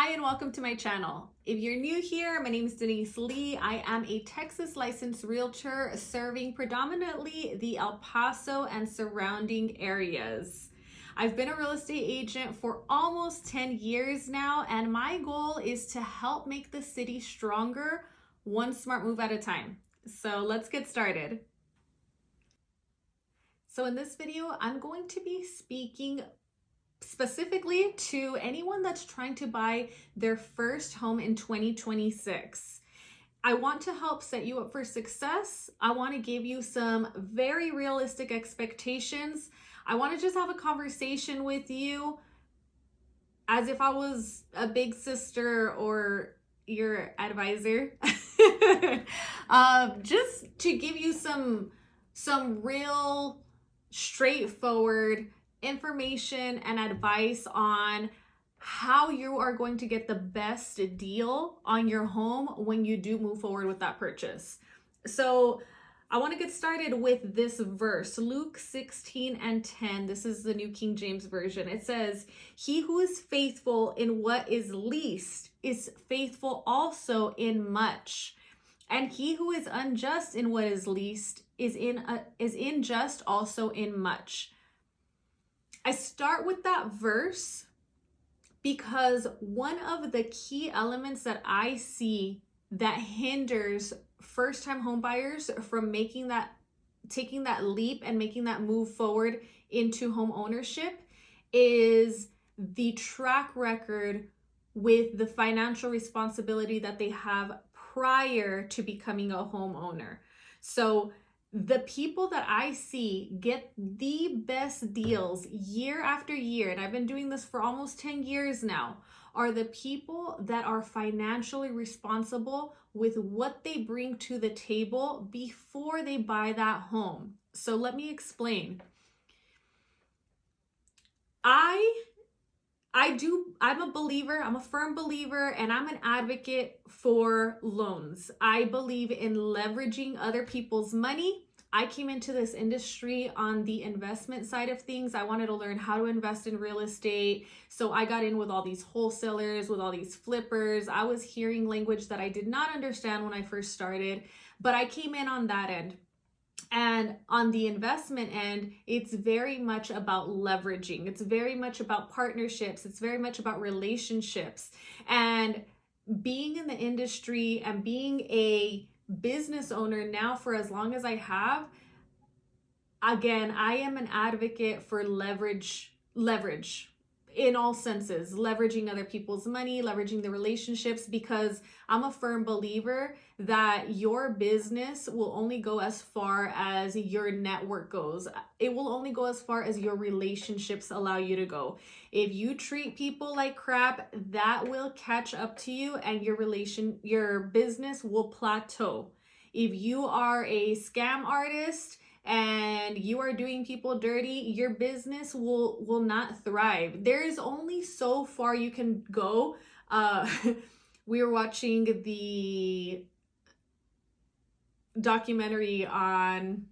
Hi and welcome to my channel. If you're new here, my name is Denise Lee. I am a Texas licensed realtor serving predominantly the El Paso and surrounding areas. I've been a real estate agent for almost 10 years now, and my goal is to help make the city stronger, one smart move at a time. So let's get started. So in this video, I'm going to be speaking specifically to anyone that's trying to buy their first home in 2026. I want to help set you up for success. I want to give you some very realistic expectations. I want to just have a conversation with you as if I was a big sister or your advisor. Just to give you some real straightforward information and advice on how you are going to get the best deal on your home when you do move forward with that purchase. So I want to get started with this verse, Luke 16:10. This is the New King James Version. It says, "He who is faithful in what is least is faithful also in much. And he who is unjust in what is least is unjust also in much." I start with that verse because one of the key elements that I see that hinders first-time home buyers from taking that leap and making that move forward into home ownership is the track record with the financial responsibility that they have prior to becoming a homeowner. So the people that I see get the best deals year after year, and I've been doing this for almost 10 years now, are the people that are financially responsible with what they bring to the table before they buy that home. So let me explain. I'm a believer, I'm a firm believer, and I'm an advocate for loans. I believe in leveraging other people's money. I came into this industry on the investment side of things. I wanted to learn how to invest in real estate. So I got in with all these wholesalers, with all these flippers. I was hearing language that I did not understand when I first started, but I came in on that end. And on the investment end, it's very much about leveraging. It's very much about partnerships. It's very much about relationships. And being in the industry and being a business owner now for as long as I have, again, I am an advocate for leverage in all senses, leveraging other people's money, leveraging the relationships, because I'm a firm believer that your business will only go as far as your network goes. It will only go as far as your relationships allow you to go. If you treat people like crap, that will catch up to you and your business will plateau. If you are a scam artist and you are doing people dirty, your business will not thrive. There is only so far you can go. We were watching the documentary on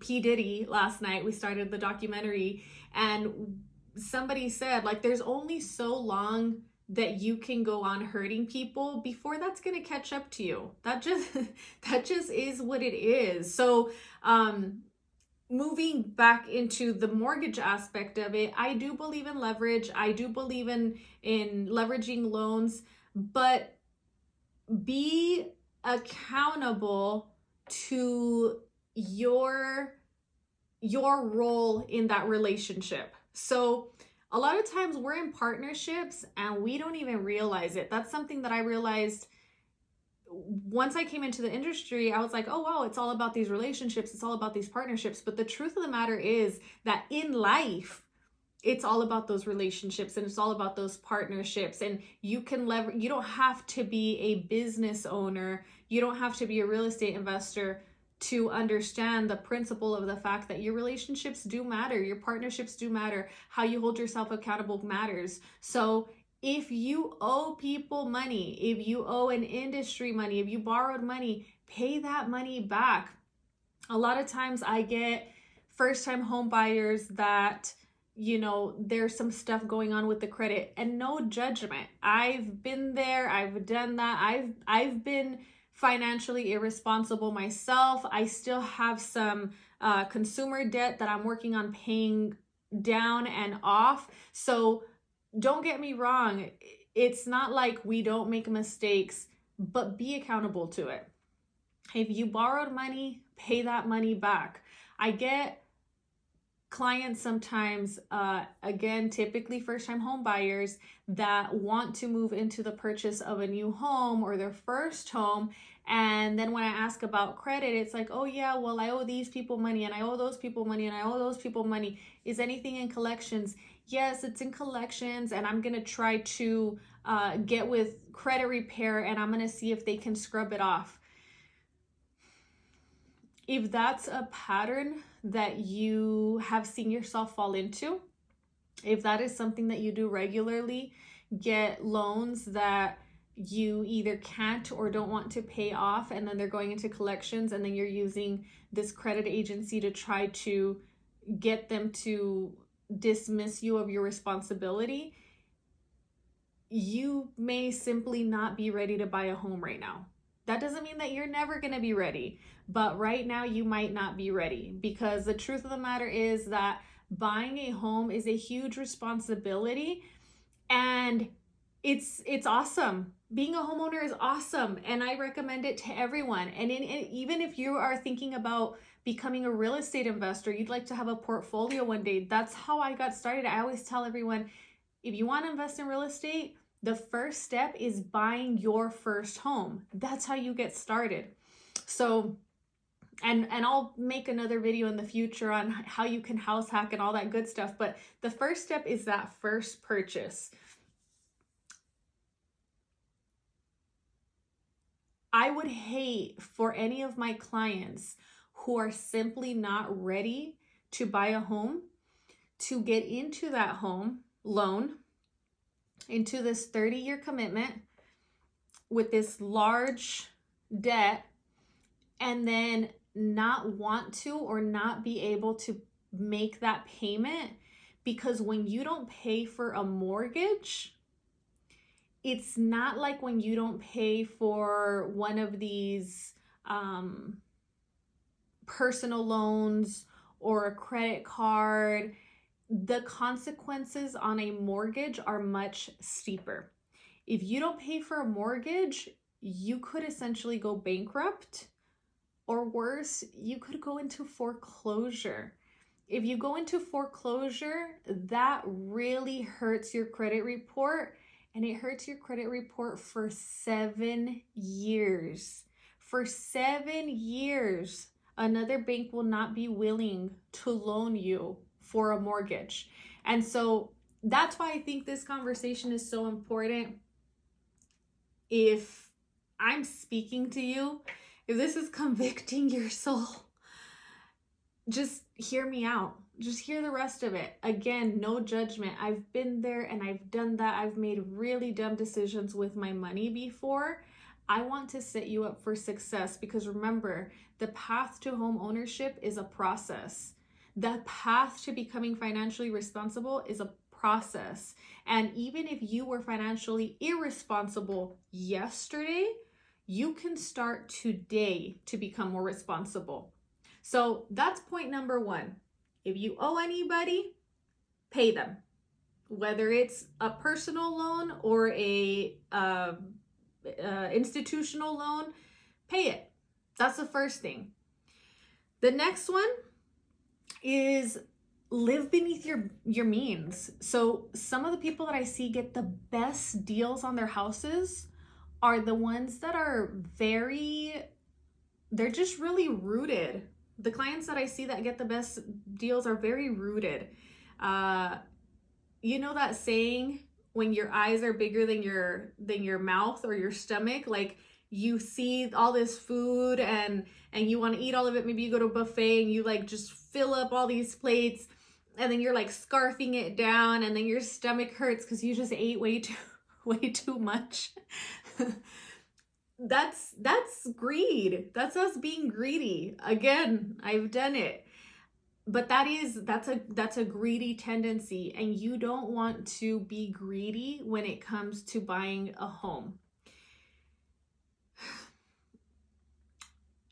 P. Diddy last night. We started the documentary and somebody said, like, there's only so long that you can go on hurting people before that's going to catch up to you. That just is what it is. So moving back into the mortgage aspect of it, I do believe in leverage. I do believe in leveraging loans, but be accountable to your role in that relationship. So a lot of times we're in partnerships and we don't even realize it. That's something that I realized once I came into the industry. I was like, oh, wow, it's all about these relationships. It's all about these partnerships. But the truth of the matter is that in life, it's all about those relationships and it's all about those partnerships. And you don't have to be a business owner. You don't have to be a real estate investor to understand the principle of the fact that your relationships do matter, your partnerships do matter, how you hold yourself accountable matters. So if you owe people money, if you owe an industry money, if you borrowed money, pay that money back. A lot of times I get first-time home buyers that there's some stuff going on with the credit, and no judgment. I've been there, I've done that. I've been financially irresponsible myself. I still have some consumer debt that I'm working on paying down and off. So don't get me wrong. It's not like we don't make mistakes, but be accountable to it. If you borrowed money, pay that money back. I get clients sometimes, again, typically first-time home buyers that want to move into the purchase of a new home or their first home. And then when I ask about credit, it's like, oh yeah, well, I owe these people money and I owe those people money and I owe those people money. Is anything in collections? Yes, it's in collections, and I'm going to try to get with credit repair, and I'm going to see if they can scrub it off. If that's a pattern that you have seen yourself fall into, if that is something that you do regularly, get loans that you either can't or don't want to pay off, and then they're going into collections, and then you're using this credit agency to try to get them to dismiss you of your responsibility, you may simply not be ready to buy a home right now. That doesn't mean that you're never going to be ready, but right now you might not be ready, because the truth of the matter is that buying a home is a huge responsibility, and it's awesome. Being a homeowner is awesome, and I recommend it to everyone. And even if you are thinking about becoming a real estate investor, you'd like to have a portfolio one day, that's how I got started. I always tell everyone, if you want to invest in real estate, the first step is buying your first home. That's how you get started. So, and I'll make another video in the future on how you can house hack and all that good stuff. But the first step is that first purchase. I would hate for any of my clients who are simply not ready to buy a home to get into that home loan, into this 30-year commitment with this large debt, and then not want to or not be able to make that payment. Because when you don't pay for a mortgage, it's not like when you don't pay for one of these personal loans or a credit card. The consequences on a mortgage are much steeper. If you don't pay for a mortgage, you could essentially go bankrupt, or worse, you could go into foreclosure. If you go into foreclosure, that really hurts your credit report, and it hurts your credit report for 7 years. For 7 years, another bank will not be willing to loan you for a mortgage. And so that's why I think this conversation is so important. If I'm speaking to you, if this is convicting your soul, just hear me out. Just hear the rest of it. Again, no judgment. I've been there and I've done that. I've made really dumb decisions with my money before. I want to set you up for success, because remember, the path to home ownership is a process. The path to becoming financially responsible is a process. And even if you were financially irresponsible yesterday, you can start today to become more responsible. So that's point number one. If you owe anybody, pay them. Whether it's a personal loan or a institutional loan, pay it. That's the first thing. The next one is live beneath your means. So some of the people that I see get the best deals on their houses are the ones that are they're just really rooted. The clients that I see that get the best deals are very rooted. You know that saying, when your eyes are bigger than your mouth or your stomach, like you see all this food and you want to eat all of it. Maybe you go to a buffet and you like just fill up all these plates, and then you're like scarfing it down, and then your stomach hurts because you just ate way too much. That's greed. That's us being greedy. Again, I've done it. but that's a greedy tendency, and you don't want to be greedy when it comes to buying a home.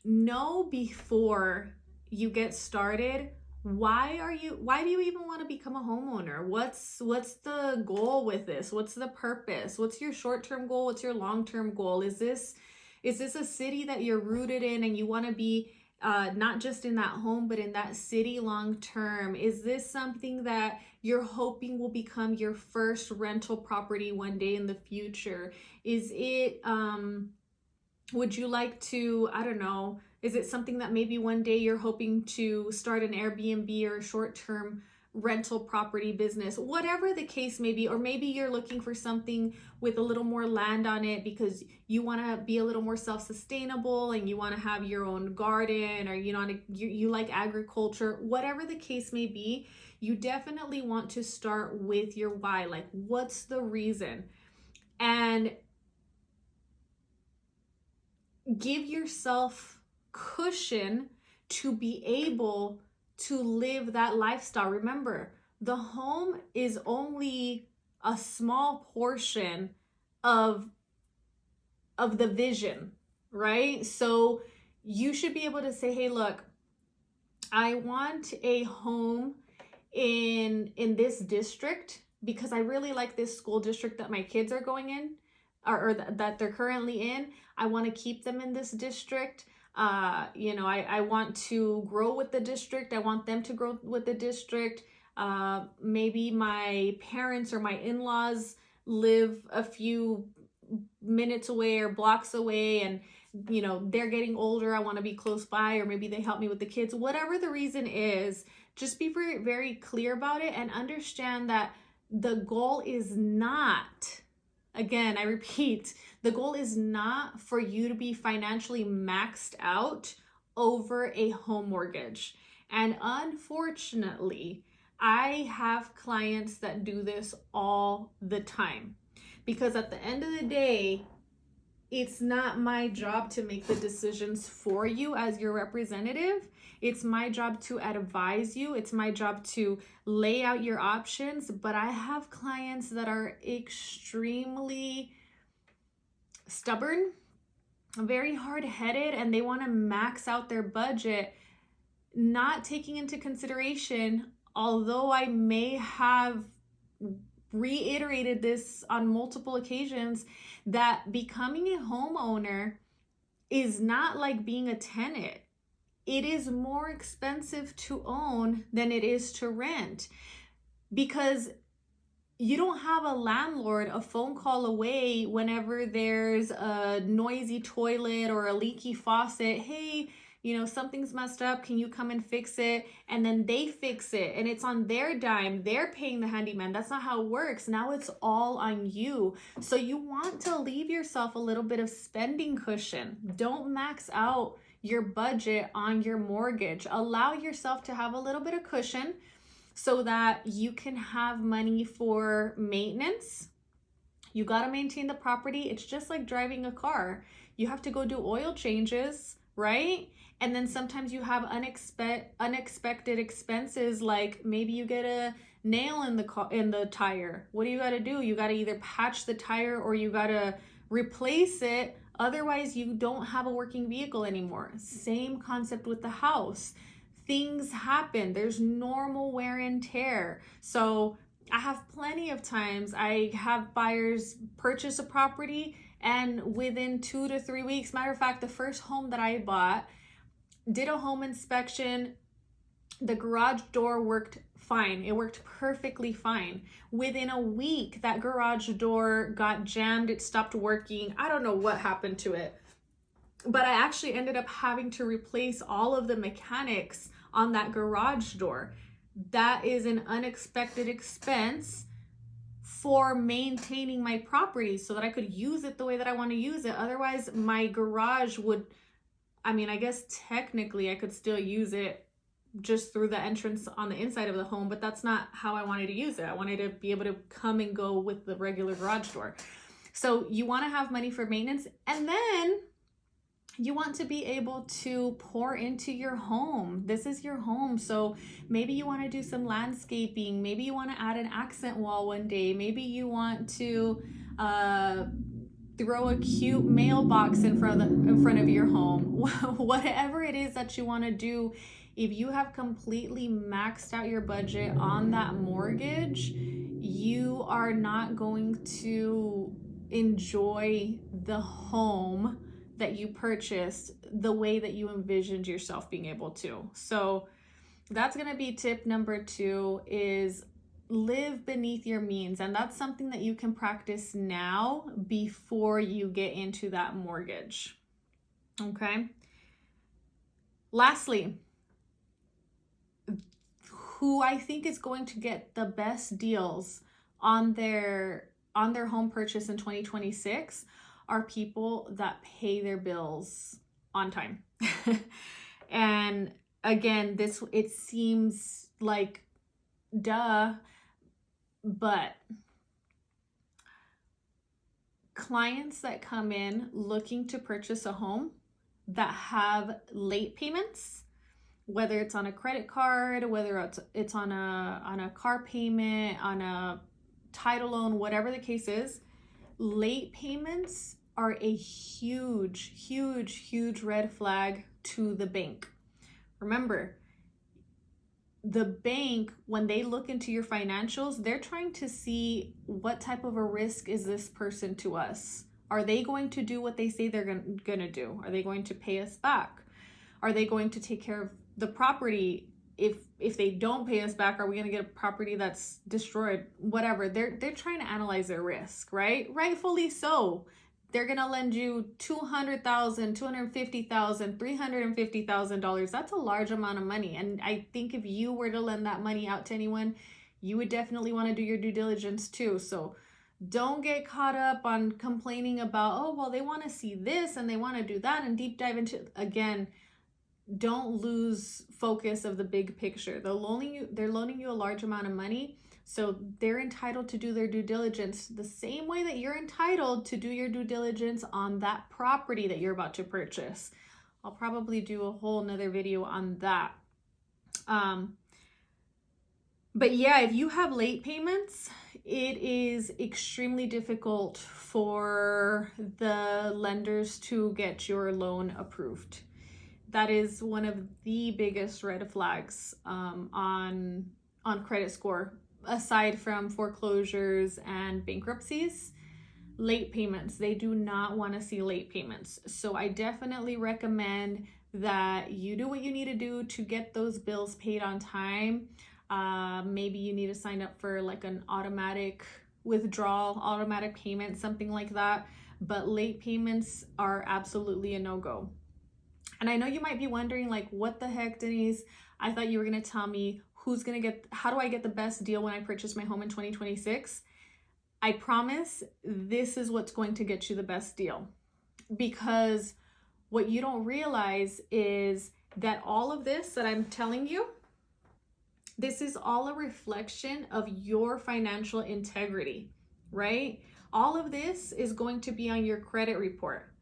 Know before you get started, why do you even want to become a homeowner? What's the goal with this? What's the purpose? What's your short-term goal? What's your long-term goal? Is this a city that you're rooted in and you want to be not just in that home, but in that city long term? Is this something that you're hoping will become your first rental property one day in the future? Is it would you like to, I don't know, is it something that maybe one day you're hoping to start an Airbnb or a short-term rental property business, whatever the case may be? Or maybe you're looking for something with a little more land on it because you want to be a little more self-sustainable and you want to have your own garden, or you like agriculture. Whatever the case may be, you definitely want to start with your why. Like, what's the reason? And give yourself cushion to be able to live that lifestyle. Remember, the home is only a small portion of the vision, right? So you should be able to say, hey, look, I want a home in this district because I really like this school district that my kids are going in, or that they're currently in. I want to keep them in this district. I want to grow with the district. I want them to grow with the district. Maybe my parents or my in-laws live a few minutes away or blocks away, and they're getting older. I want to be close by, or maybe they help me with the kids. Whatever the reason is, just be very, very clear about it and understand that the goal is not, again, I repeat, the goal is not for you to be financially maxed out over a home mortgage. And unfortunately, I have clients that do this all the time, because at the end of the day, it's not my job to make the decisions for you as your representative. It's my job to advise you. It's my job to lay out your options. But I have clients that are extremely stubborn, very hard-headed, and they want to max out their budget, not taking into consideration, although I may have reiterated this on multiple occasions, that becoming a homeowner is not like being a tenant. It is more expensive to own than it is to rent, because you don't have a landlord a phone call away whenever there's a noisy toilet or a leaky faucet. Hey, something's messed up. Can you come and fix it? And then they fix it and it's on their dime. They're paying the handyman. That's not how it works. Now it's all on you. So you want to leave yourself a little bit of spending cushion. Don't max out your budget on your mortgage. Allow yourself to have a little bit of cushion so that you can have money for maintenance. You got to maintain the property. It's just like driving a car. You have to go do oil changes, right? And then sometimes you have unexpected expenses, like maybe you get a nail in the tire. What do you got to do? You got to either patch the tire or you got to replace it. Otherwise, you don't have a working vehicle anymore. Same concept with the house. Things happen. There's normal wear and tear. So I have plenty of times I have buyers purchase a property, and within 2 to 3 weeks, matter of fact, the first home that I bought, did a home inspection. The garage door worked fine. It worked perfectly fine. Within a week, that garage door got jammed. It stopped working. I don't know what happened to it, but I actually ended up having to replace all of the mechanics on that garage door. That is an unexpected expense for maintaining my property so that I could use it the way that I want to use it. Otherwise, my garage would, I guess technically I could still use it just through the entrance on the inside of the home, but that's not how I wanted to use it. I wanted to be able to come and go with the regular garage door. So you want to have money for maintenance, and then You want to be able to pour into your home. This is your home. So maybe you want to do some landscaping. Maybe you want to add an accent wall one day. Maybe you want to throw a cute mailbox in front of your home. Whatever it is that you want to do, if you have completely maxed out your budget on that mortgage, you are not going to enjoy the home that you purchased the way that you envisioned yourself being able to. So that's going to be tip number 2, is live beneath your means. And that's something that you can practice now before you get into that mortgage. Okay. Lastly, who I think is going to get the best deals on their home purchase in 2026 are people that pay their bills on time. And again, it seems like duh, but clients that come in looking to purchase a home that have late payments, whether it's on a credit card, whether it's on a car payment, on a title loan, whatever the case is, late payments are a huge, huge, huge red flag to the bank. Remember, the bank, when they look into your financials, they're trying to see what type of a risk is this person to us. Are they going to do what they say they're going to do? Are they going to pay us back? Are they going to take care of the property? If they don't pay us back, are we going to get a property that's destroyed? Whatever. They're trying to analyze their risk, right? Rightfully so. They're going to lend you $200,000, $250,000, $350,000. That's a large amount of money. And I think if you were to lend that money out to anyone, you would definitely want to do your due diligence too. So don't get caught up on complaining about, oh, well, they want to see this and they want to do that, and deep dive into, again, don't lose focus of the big picture. They're loaning you a large amount of money. So they're entitled to do their due diligence the same way that you're entitled to do your due diligence on that property that you're about to purchase. I'll probably do a whole nother video on that. But yeah, if you have late payments, it is extremely difficult for the lenders to get your loan approved. That is one of the biggest red flags on credit score. Aside from foreclosures and bankruptcies, late payments. They do not want to see late payments. So I definitely recommend that you do what you need to do to get those bills paid on time. Maybe you need to sign up for like an automatic withdrawal, automatic payment, something like that. But late payments are absolutely a no-go. And I know you might be wondering, like, what the heck, Denise? I thought you were going to tell me how do I get the best deal when I purchase my home in 2026? I promise this is what's going to get you the best deal. Because what you don't realize is that all of this that I'm telling you, this is all a reflection of your financial integrity, right? All of this is going to be on your credit report.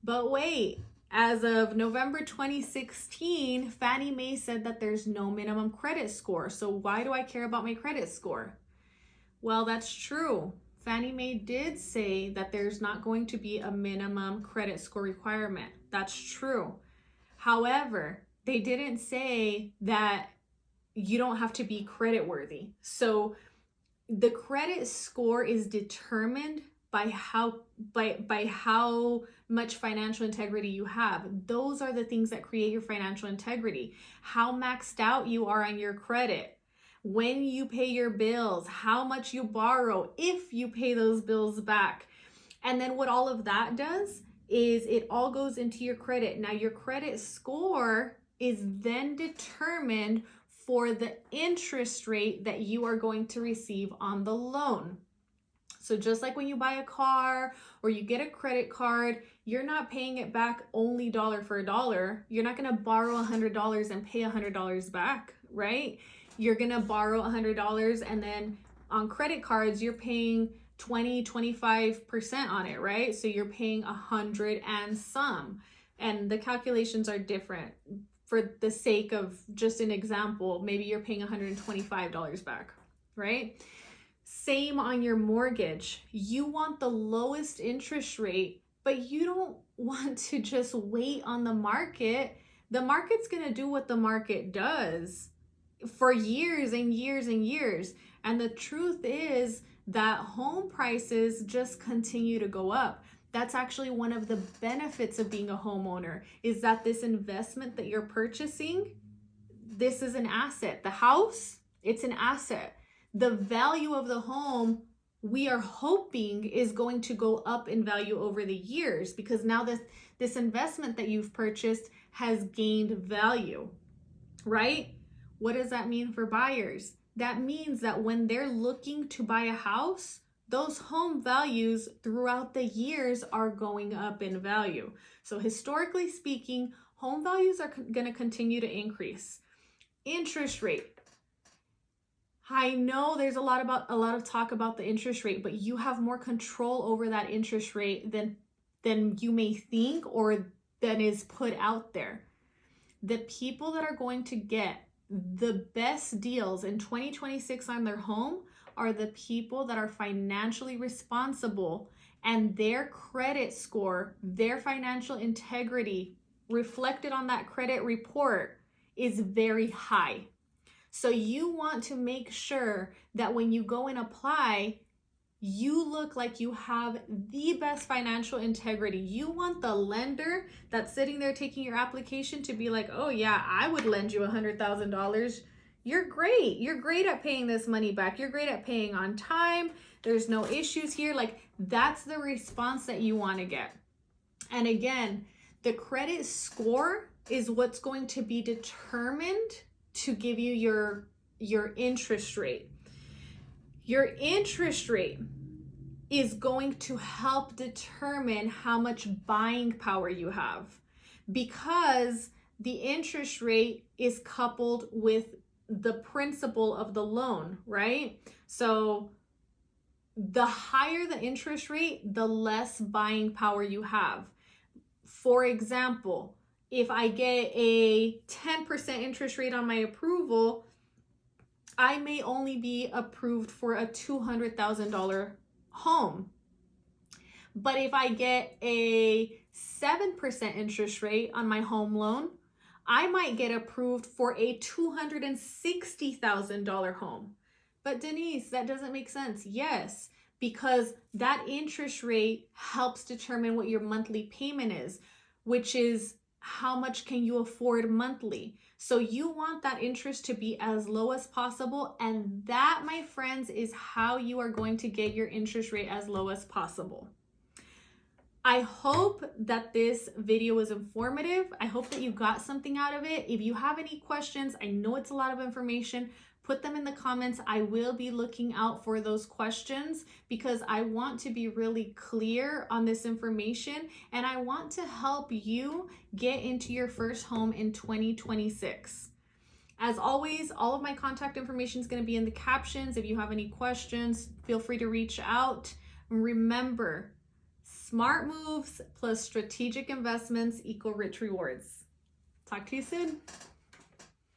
But wait, as of November 2016, Fannie Mae said that there's no minimum credit score. So why do I care about my credit score? Well, that's true. Fannie Mae did say that there's not going to be a minimum credit score requirement. That's true. However, they didn't say that you don't have to be credit worthy. So the credit score is determined by how much financial integrity you have. Those are the things that create your financial integrity. How maxed out you are on your credit, when you pay your bills, how much you borrow, if you pay those bills back. And then what all of that does is it all goes into your credit. Now your credit score is then determined for the interest rate that you are going to receive on the loan. So just like when you buy a car or you get a credit card, you're not paying it back only dollar for dollar. You're not going to borrow $100 and pay $100 back, right? You're going to borrow $100 and then on credit cards, you're paying 25% on it, right? So you're paying 100 and some. and the calculations are different. For the sake of just an example, maybe you're paying $125 back, right? Same on your mortgage. You want the lowest interest rate, but you don't want to just wait on the market. The market's going to do what the market does for years and years and years. And the truth is that home prices just continue to go up. That's actually one of the benefits of being a homeowner, is that this investment that you're purchasing, this is an asset. The house, it's an asset. The value of the home, we are hoping, is going to go up in value over the years, because now this investment that you've purchased has gained value, right? What does that mean for buyers? That means that when they're looking to buy a house, those home values throughout the years are going up in value. So historically speaking, home values are going to continue to increase. Interest rate. I know there's a lot of talk about the interest rate, but you have more control over that interest rate than you may think, or than is put out there. The people that are going to get the best deals in 2026 on their home are the people that are financially responsible, and their credit score, their financial integrity reflected on that credit report is very high. So you want to make sure that when you go and apply, you look like you have the best financial integrity. You want the lender that's sitting there taking your application to be like, oh yeah, I would lend you $100,000. You're great. You're great at paying this money back. You're great at paying on time. There's no issues here. Like, that's the response that you want to get. And again, the credit score is what's going to be determined to give you your interest rate. Your interest rate is going to help determine how much buying power you have, because the interest rate is coupled with the principal of the loan, right? So the higher the interest rate, the less buying power you have. For example, if I get a 10% interest rate on my approval, I may only be approved for a $200,000 home. But if I get a 7% interest rate on my home loan, I might get approved for a $260,000 home. But Denise, that doesn't make sense. Yes, because that interest rate helps determine what your monthly payment is, which is how much can you afford monthly. So you want that interest to be as low as possible. And that, my friends, is how you are going to get your interest rate as low as possible. I hope that this video was informative. I hope that you got something out of it. If you have any questions, I know it's a lot of information, put them in the comments. I will be looking out for those questions, because I want to be really clear on this information, and I want to help you get into your first home in 2026. As always, all of my contact information is going to be in the captions. If you have any questions, feel free to reach out. Remember, smart moves plus strategic investments equal rich rewards. Talk to you soon.